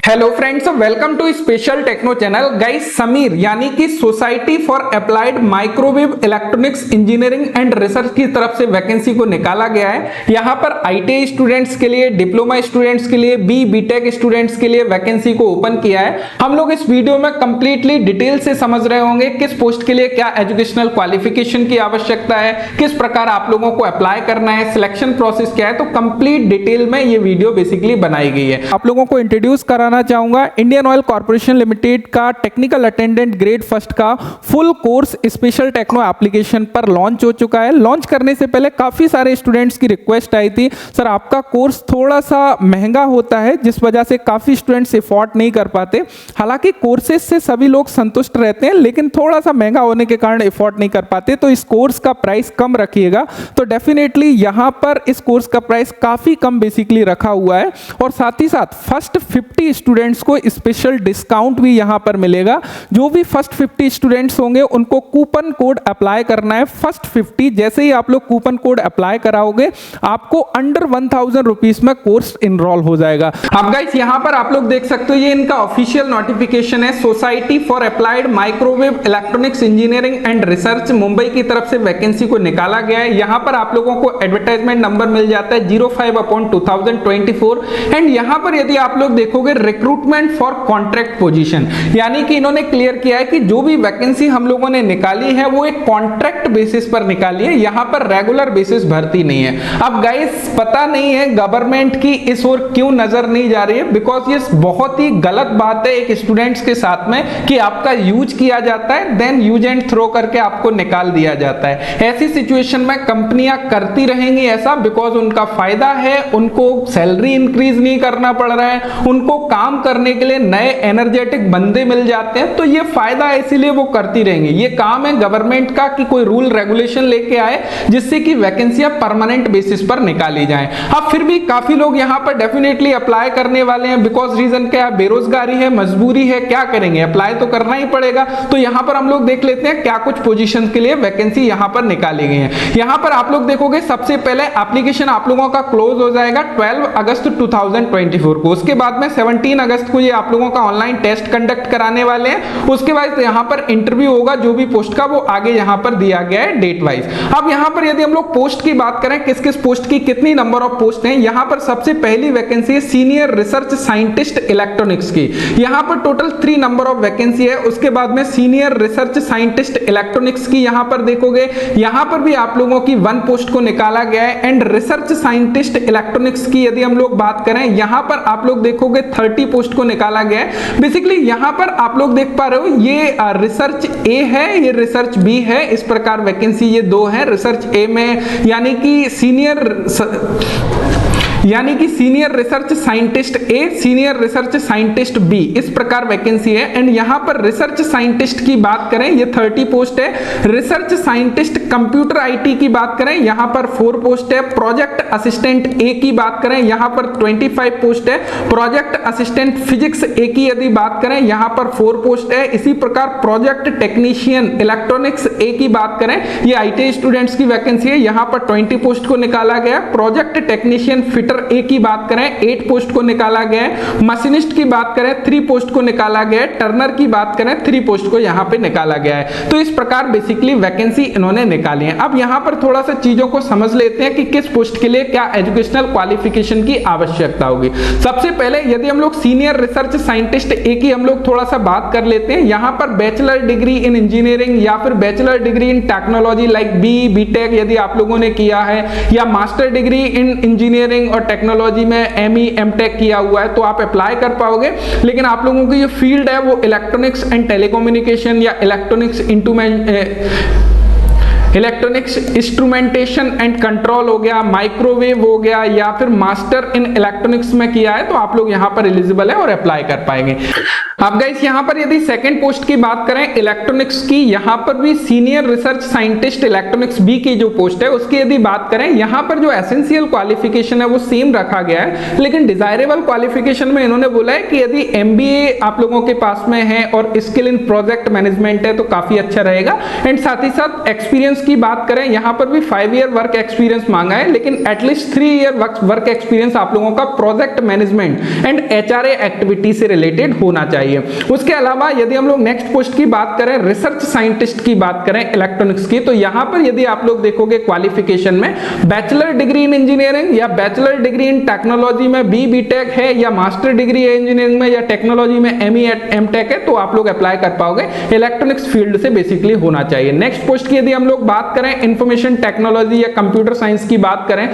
Hello friends, welcome to special techno channel. Guys, SAMEER यानी कि society for applied microwave electronics engineering and research की तरफ से vacancy को निकाला गया है। यहां पर आईटीआई स्टूडेंट्स के लिए, डिप्लोमा स्टूडेंट्स के लिए, बीटेक स्टूडेंट्स के लिए वैकेंसी को ओपन किया है। हम लोग इस वीडियो में कंप्लीटली डिटेल से समझ रहे होंगे किस पोस्ट के लिए क्या एजुकेशनल क्वालिफिकेशन की आवश्यकता है, किस प्रकार आप लोगों को अप्लाई करना है, सिलेक्शन प्रोसेस क्या है। तो कंप्लीट डिटेल में ये वीडियो बेसिकली बनाई गई है। आप लोगों को इंट्रोड्यूस कराना चाहूंगा इंडियन ऑयल कॉर्पोरेशन लिमिटेड का टेक्निकल अटेंडेंट ग्रेड फर्स्ट का full course special techno application पर लॉन्च हो चुका है। लॉन्च करने से पहले काफी सारे स्टूडेंट्स की रिक्वेस्ट आई थी, सर आपका कोर्स थोड़ा सा महंगा होता है, जिस वजह से काफी स्टूडेंट्स अफोर्ड नहीं कर पाते। हालांकि कोर्सेज से सभी लोग संतुष्ट रहते हैं, लेकिन थोड़ा सा महंगा होने के कारण अफोर्ड नहीं कर पाते, तो इस कोर्स का प्राइस कम रखिएगा। तो डेफिनेटली यहां पर इस कोर्स का प्राइस काफी कम बेसिकली रखा हुआ है, और साथ ही साथ फर्स्ट 50 स्टूडेंट्स को स्पेशल डिस्काउंट भी यहां पर मिलेगा। जो भी फर्स्ट 50 स्टूडेंट्स होंगे उनको कूपन कोड अप्लाई करना है। फर्स्ट 50 जैसे ही आप लोग कूपन कोड अप्लाई कराओगे, आपको अंडर 1000 रुपीस में कोर्स इनरोल हो जाएगा। अब गाइस, यहां पर आप लोग देख सकते हो, ये इनका ऑफिशियल नोटिफिकेशन है। Society for applied microwave electronics engineering and research Mumbai की तरफ से वैकेंसी को निकाला गया है। यहां पर आप लोगों को एडवर्टाइजमेंट नंबर मिल जाता है 05/2024। एंड यहां पर यदि आप लोग देखोगे रिक्रूटमेंट फॉर कॉन्ट्रैक्ट पोजीशन, यानी कि इन्होंने क्लियर किया है कि जो भी वैकेंसी हम लोगों ने निकाली है वो एक कॉन्ट्रैक्ट बेसिस पर निकाली है, यहां पर रेगुलर बेसिस भर्ती नहीं है। अब गाइस, पता नहीं है गवर्नमेंट की इस ओर क्यों नजर नहीं जा रही है, बिकॉज ये बहुत ही गलत बात है एक स्टूडेंट्स के साथ में कि आपका यूज किया जाता है, देन यूज एंड थ्रो करके आपको निकाल दिया जाता है। ऐसी सिचुएशन में कंपनियां करती रहेंगी ऐसा, बिकॉज उनका फायदा है, उनको सैलरी इंक्रीज नहीं करना पड़ रहा है, उनको काम करने के लिए नए एनर्जेटिक बंदे मिल जाते हैं, तो ये फायदा है, इसीलिए वो करती रहेंगे। ये काम है गवर्नमेंट का कि कोई रूल रेगुलेशन लेके आए जिससे कि वैकेंसियां परमानेंट बेसिस पर निकाली जाएं। अब फिर भी काफी लोग यहां पर डेफिनेटली अप्लाई करने वाले हैं, बिकॉज रीजन क्या है, बेरोजगारी है, मजबूरी है, क्या करेंगे, अप्लाई तो करना ही पड़ेगा। तो यहां पर हम लोग देख लेते हैं क्या कुछ पोजीशन के लिए वैकेंसी यहां पर निकाली गई है। यहां पर आप लोग देखोगे सबसे पहले एप्लीकेशन आप लोगों का क्लोज हो जाएगा 12 अगस्त 2024 को। उसके बाद में 17 अगस्त को ये आप लोगों का ऑनलाइन टेस्ट कंडक्ट कराने वाले हैं। उसके बाद यहां पर इंटरव्यू होगा जो भी पोस्ट का, वो आगे यहां पर दिया गया है डेट वाइज। अब यहां पर यदि हम लोग पोस्ट की बात करें, किस किस पोस्ट की कितनी नंबर ऑफ पोस्ट हैं, यहां पर सबसे पहली वैकेंसी है सीनियर रिसर्च साइंटिस्ट इलेक्ट्रॉनिक्स की। यहां पर टोटल 3 नंबर ऑफ वैकेंसी है। उसके बाद में सीनियर रिसर्च साइंटिस्ट इलेक्ट्रॉनिक्स की यहां पर देखोगे, यहां पर भी आप लोगों की 1 पोस्ट को निकाला गया है। एंड रिसर्च साइंटिस्ट इलेक्ट्रॉनिक्स की यदि हम लोग बात करें, यहां पर आप लोग देखोगे 30 पोस्ट को निकाला गया है। बेसिकली यहां पर आप लोग देख पा रहे हो, ये रिसर्च ए है, ये रिसर्च बी है, इस प्रकार वैकेंसी ये 2 है। रिसर्च ए में यानी कि सीनियर रिसर्च साइंटिस्ट ए, सीनियर रिसर्च साइंटिस्ट बी, इस प्रकार वैकेंसी है। एंड यहां पर रिसर्च साइंटिस्ट की बात करें, ये 30 पोस्ट है। रिसर्च साइंटिस्ट कंप्यूटर आईटी की बात करें, यहां पर 4 पोस्ट है। प्रोजेक्ट असिस्टेंट ए की बात करें, यहां पर 25 पोस्ट है। प्रोजेक्ट असिस्टेंट फिजिक्स ए की यदि बात करें, यहां पर 4 पोस्ट है। इसी प्रकार प्रोजेक्ट टेक्नीशियन इलेक्ट्रॉनिक्स ए की बात करें, ये आईटीआई स्टूडेंट्स की वैकेंसी है, यहां पर 20 पोस्ट को निकाला गया। प्रोजेक्ट टेक्नीशियन फिटर ए की बात करें, 8 पोस्ट को निकाला गया है। मशीनिस्ट की बात करें, 3 पोस्ट को निकाला गया है। टर्नर की बात करें, 3 पोस्ट को यहां पे निकाला गया है। तो इस प्रकार बेसिकली वैकेंसी इन्होंने निकाली है। अब यहां पर थोड़ा सा चीजों को समझ लेते हैं कि किस पोस्ट के लिए क्या एजुकेशनल क्वालिफिकेशन की आवश्यकता होगी। सबसे पहले यदि हम लोग सीनियर रिसर्च साइंटिस्ट ए की हम लोग थोड़ा सा बात कर लेते हैं, यहां पर बैचलर डिग्री इन इंजीनियरिंग या फिर bachelor degree in technology like BTech यदि आप लोगों ने किया है, या मास्टर डिग्री इन इंजीनियरिंग और टेक्नोलॉजी में एमई एमटेक किया हुआ है, तो आप अप्लाई कर पाओगे। लेकिन आप लोगों की जो फील्ड है वो इलेक्ट्रॉनिक्स एंड टेलीकम्युनिकेशन या इलेक्ट्रॉनिक्स इंस्ट्रूमेंटेशन एंड कंट्रोल हो गया, माइक्रोवेव हो गया, या फिर मास्टर इन इलेक्ट्रॉनिक्स में किया है, तो आप लोग यहां पर एलिजिबल है और अप्लाई कर पाएंगे। अब गाइस, यहां पर यदि सेकंड पोस्ट की बात करें इलेक्ट्रॉनिक्स की, यहां पर भी senior research scientist electronics B की जो पोस्ट है उसकी यदि बात करें, यहां पर जो एसेंशियल क्वालिफिकेशन है वो सेम रखा गया है, लेकिन डिजायरेबल क्वालिफिकेशन में इन्होंने बोला है कि यदि एमबीए आप लोगों के पास में है और स्किल इन प्रोजेक्ट मैनेजमेंट है तो काफी अच्छा रहेगा। एंड साथ ही साथ एक्सपीरियंस की बात करें, यहां पर भी 5 ईयर वर्क एक्सपीरियंस मांगा है, लेकिन एटलीस्ट 3 ईयर वर्क एक्सपीरियंस आप लोगों का project management and HRA activity से रिलेटेड होना चाहिए। उसके अलावा यदि हम लोग नेक्स्ट पोस्ट की बात करें, रिसर्च साइंटिस्ट की बात करें इलेक्ट्रॉनिक्स की, तो यहां पर यदि आप लोग देखोगे क्वालिफिकेशन में बैचलर डिग्री इन इंजीनियरिंग या बैचलर डिग्री इन टेक्नोलॉजी में बीटेक है, या मास्टर डिग्री है इंजीनियरिंग में या टेक्नोलॉजी में एमटेक है, तो आप लोग अप्लाई कर पाओगे। इलेक्ट्रॉनिक्स फील्ड से बेसिकली होना चाहिए। नेक्स्ट पोस्ट की यदि हम लोग बात करें इंफॉर्मेशन टेक्नोलॉजी या कंप्यूटर साइंस की बात करें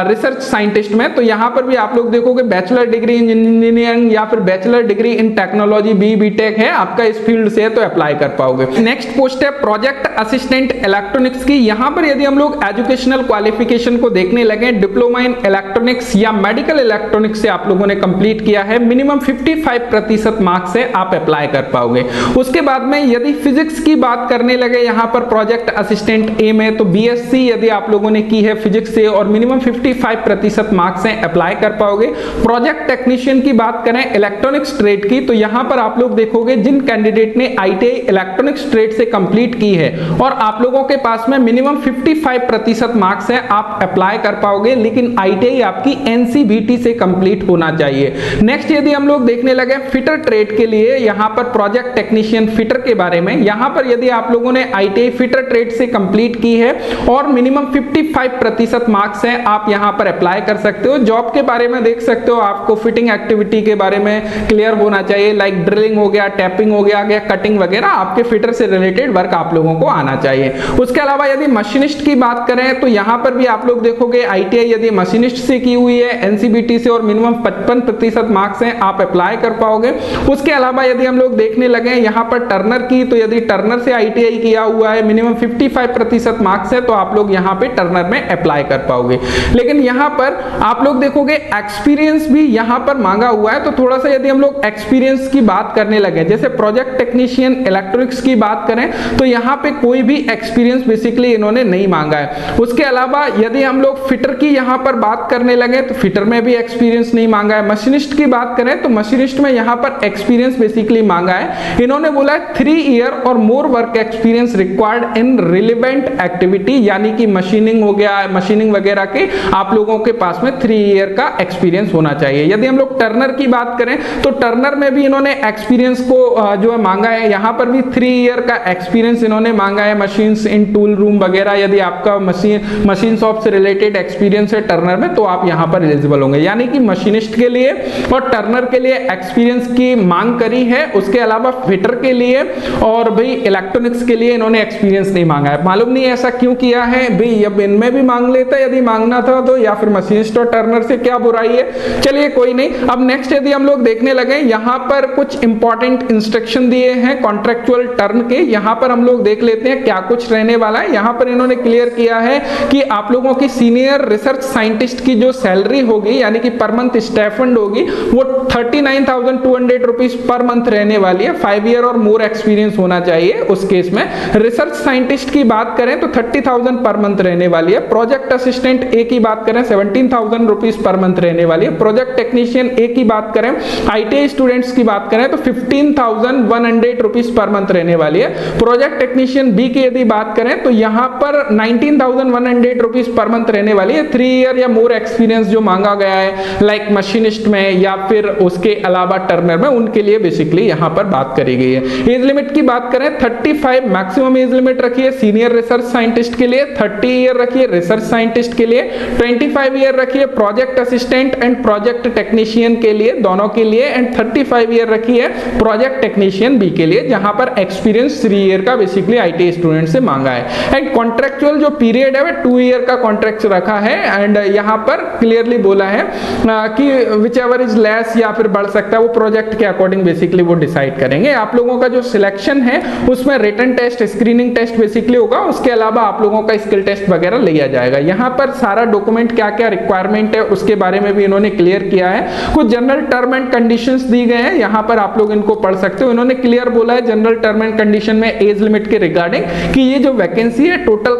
रिसर्च साइंटिस्ट में, तो यहां पर भी आप लोग देखोगे बैचलर डिग्री इन इंजीनियरिंग या फिर bachelor degree in technology BTech है, आपका इस फील्ड से है तो अप्लाई कर पाओगे। नेक्स्ट पोस्ट है प्रोजेक्ट असिस्टेंट इलेक्ट्रॉनिक्स की। यहां पर यदि हम लोग एजुकेशनल क्वालिफिकेशन को देखने लगे, डिप्लोमा इन इलेक्ट्रॉनिक्स या मेडिकल इलेक्ट्रॉनिक्स से आप लोगों ने कंप्लीट किया है, मिनिमम 55% मार्क्स से आप अप्लाई कर पाओगे। उसके बाद में यदि फिजिक्स की बात करने लगे यहां पर प्रोजेक्ट असिस्टेंट ए में, तो बीएससी यदि आप लोगों ने की है फिजिक्स से और मिनिमम 55% मार्क्स से अप्लाई कर पाओगे। प्रोजेक्ट टेक्नीशियन की बात करें इलेक्ट्रॉनिक्स ट्रेड की, तो यहां पर आप लोग देखोगे जिन कैंडिडेट ने आईटीआई इलेक्ट्रॉनिक्स ट्रेड से कंप्लीट की है और आप लोगों के पास में मिनिमम 55% मार्क्स है, आप अप्लाई कर पाओगे, लेकिन आईटीआई आपकी एनसीबीटी से कंप्लीट होना चाहिए। नेक्स्ट यदि हम लोग देखने लगे फिटर ट्रेड के लिए, यहां पर प्रोजेक्ट टेक्नीशियन फिटर के बारे में, यहां पर यदि आप लोगों ने आईटीआई फिटर ट्रेड से कंप्लीट की है और मिनिमम 55% मार्क्स है, आप यहां पर अप्लाई कर सकते हो। जॉब के बारे में देख सकते हो, आपको फिटिंग एक्टिविटी के बारे में क्लियर होना चाहिए, लाइक ड्रिलिंग हो गया, टैपिंग हो गया, कटिंग वगैरह, आपके फिटर से रिलेटेड वर्क आप लोगों को आना चाहिए। उसके अलावा यदि मशीनिस्ट की बात करें तो यहां पर भी आप लोग देखोगे आईटीआई यदि मशीनिस्ट से की हुई है एनसीबीटी से और मिनिमम 55% मार्क्स हैं, आप अप्लाई कर पाओगे। उसके अलावा यदि हम लोग देखने लगे यहां पर टर्नर की, तो यदि टर्नर से आईटीआई किया हुआ है, मिनिमम 55% मार्क्स है, तो आप लोग यहां पे टर्नर में अप्लाई कर पाओगे। लेकिन यहां पर आप लोग देखोगे एक्सपीरियंस भी यहां पर मांगा हुआ है, तो थोड़ा सा यदि हम लोग एक्सपीरियंस की बात करने लगे, जैसे प्रोजेक्ट टेक्नीशियन इलेक्ट्रॉनिक्स की बात करें तो यहां पे कोई भी एक्सपीरियंस बेसिकली इन्होंने नहीं मांगा है। उसके अलावा यदि हम लोग फिटर की यहां पर बात करने लगे तो फिटर में भी एक्सपीरियंस नहीं मांगा है। मशीनिस्ट की बात करें तो मशीनिस्ट में यहां पर एक्सपीरियंस बेसिकली मांगा है। इन्होंने बोला है 3 ईयर और more work experience required in relevant activity, यानी कि मशीनिंग हो गया, मशीनिंग वगैरह के आप लोगों के पास में 3 ईयर का एक्सपीरियंस होना चाहिए। यदि हम लोग टर्नर की बात करें तो टर्नर में भी इन्होंने एक्सपीरियंस को जो है मांगा है, यहां पर भी 3 ईयर का एक्सपीरियंस इन्होंने मांगा है। मशीन्स इन टूल रूम वगैरह यदि आपका मशीन शॉप से रिलेटेड एक्सपीरियंस है टर्नर में, तो आप यहां पर एलिजिबल होंगे। यानी कि मशीनिस्ट के लिए और टर्नर के लिए एक्सपीरियंस की मांग करी है, उसके अलावा फिटर के लिए और भाई इलेक्ट्रॉनिक्स के लिए इन्होंने एक्सपीरियंस नहीं मांगा है। मालूम नहीं ऐसा क्यों किया है भाई, अब इनमें भी मांग लेता यदि मांगना था तो, या फिर मशीनिस्ट और टर्नर से क्या बुराई है, चलिए कोई नहीं। अब नेक्स्ट यदि हम लोग देखने लगे यहां पर कुछ इंपॉर्टेंट इंस्ट्रक्शन दिए हैं कॉन्ट्रेक्चुअल टर्म के, यहां पर हम लोग देख लेते हैं क्या कुछ रहने वाला है। यहां पर इन्होंने क्लियर किया है कि आप लोगों की सीनियर रिसर्च साइंटिस्ट की जो सैलरी होगी यानी कि पर मंथ स्टाइपेंड होगी वो 39,200 रुपीस पर मंथ रहने वाली है। 5 ईयर और मोर एक्सपीरियंस होना चाहिए उस केस में। रिसर्च साइंटिस्ट की बात करें तो 30,000 पर मंथ रहने वाली है। प्रोजेक्ट असिस्टेंट ए की बात करें 17,000 रुपीस पर मंथ रहने वाली है। प्रोजेक्ट टेक्नीशियन ए की बात करें, आईटीआई स्टूडेंट्स की बात करें तो 15,100 रुपीस पर मंथ रहने वाली है। प्रोजेक्ट टेक्नीशियन बी की यदि बात करें तो यहां पर 19,100 रुपीस पर मंथ रहने वाली है। 3 ईयर या मोर एक्सपीरियंस जो मांगा गया है लाइक मशीनिस्ट में या फिर उसके अलावा टर्नर में, उनके लिए बेसिकली यहां पर बात करी गई है। एज लिमिट की बात करें 35 मैक्सिमम एज लिमिट रखी है सीनियर रिसर्च साइंटिस्ट के लिए, 30 ईयर रखी है रिसर्च साइंटिस्ट के लिए, 25 ईयर रखी है project assistant and project technician के लिए, दोनों के लिए, एंड 35 ईयर रखी है प्रोजेक्ट टेक्नीशियन बी के लिए, जहां पर एक्सपीरियंस 3 ईयर का बेसिकली आईटीआई स्टूडेंट से मांगा है। एंड कॉन्ट्रेक्चुअल जो पीरियड है वो 2 ईयर का कॉन्ट्रैक्ट रखा है। एंड यहां पर क्लियरली बोला है कि विच एवर इज लेस या फिर बढ़ सकता है, वो प्रोजेक्ट के अकॉर्डिंग बेसिकली वो डिसाइड करेंगे। आप लोगों का जो सिलेक्शन है उसमें written test, screening test basically होगा, उसके अलावा आप लोगों का स्किल टेस्ट वगैरह लिया जाएगा। यहां पर सारा डॉक्यूमेंट क्या क्या रिक्वायरमेंट है उसके बारे में भी इन्होंने क्लियर किया है। कुछ जनरल टर्म एंड कंडीशंस दी गए हैं, यहां पर आप लोग इनको पढ़ सकते हो। इन्होंने क्लियर बोला है जनरल टर्म एंड कंडीशन में एज लिमिट के रिगार्डिंग कि ये जो वैकेंसी है टोटल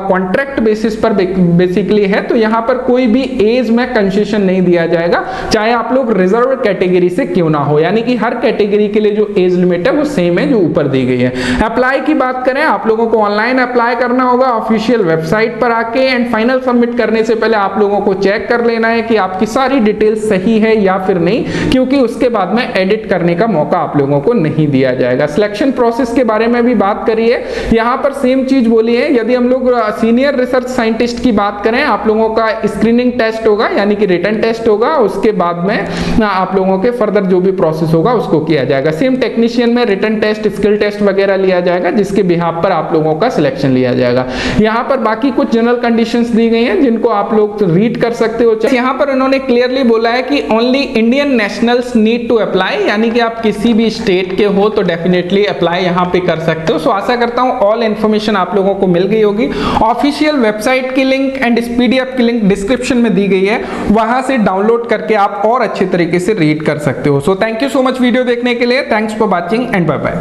कॉन्ट्रैक्ट बेसिस पर बेसिकली है, तो यहां पर कोई भी एज में कंसेशन नहीं दिया जाएगा, चाहे आप लोग रिजर्व कैटेगरी से क्यों ना हो, यानी कि हर कैटेगरी के लिए जो एज लिमिट है वो सेम है जो ऊपर दी गई है। अप्लाई की बात करें आप लोगों को ऑनलाइन ऑनलाइन अप्लाई करना होगा ऑफिशियल वेबसाइट पर आके, एंड फाइनल सबमिट करने से पहले आप लोगों को चेक कर लेना है कि आपकी सारी डिटेल्स सही है या फिर नहीं, क्योंकि उसके बाद में एडिट करने का मौका आप लोगों को नहीं दिया जाएगा। सिलेक्शन प्रोसेस के बारे में भी बात करिए, यहां पर सेम चीज बोली है। यदि हम लोग सीनियर रिसर्च साइंटिस्ट की बात करें, आप लोगों का स्क्रीनिंग टेस्ट होगा, यानी कि रिटन टेस्ट होगा, उसके बाद में आप लोगों के फर्दर जो भी प्रोसेस होगा उसको किया जाएगा। सेम टेक्नीशियन में रिटन टेस्ट, स्किल टेस्ट वगैरह लिया जाएगा, जिसके बिहाफ पर आप लोगों का सिलेक्शन लिया जाएगा। यहाँ पर बाकी कुछ जनरल कंडीशंस दी गई हैं जिनको आप लोग रीड कर सकते हो। यहाँ पर उन्होंने क्लियरली बोला है कि only Indian nationals need to apply, यानी कि आप किसी भी स्टेट के हो तो डेफिनेटली अप्लाई यहाँ पे कर सकते हो। सो आशा करता हूँ ऑल इन्फॉर्मेशन आप लोगों को मिल गई होगी। ऑफिशियल वेबसाइट की लिंक एंड इस पीडीएफ की लिंक डिस्क्रिप्शन में दी गई है, वहां से डाउनलोड करके आप और अच्छे तरीके से रीड कर सकते हो। So thank you so much video देखने के लिए। Thanks for watching and bye bye.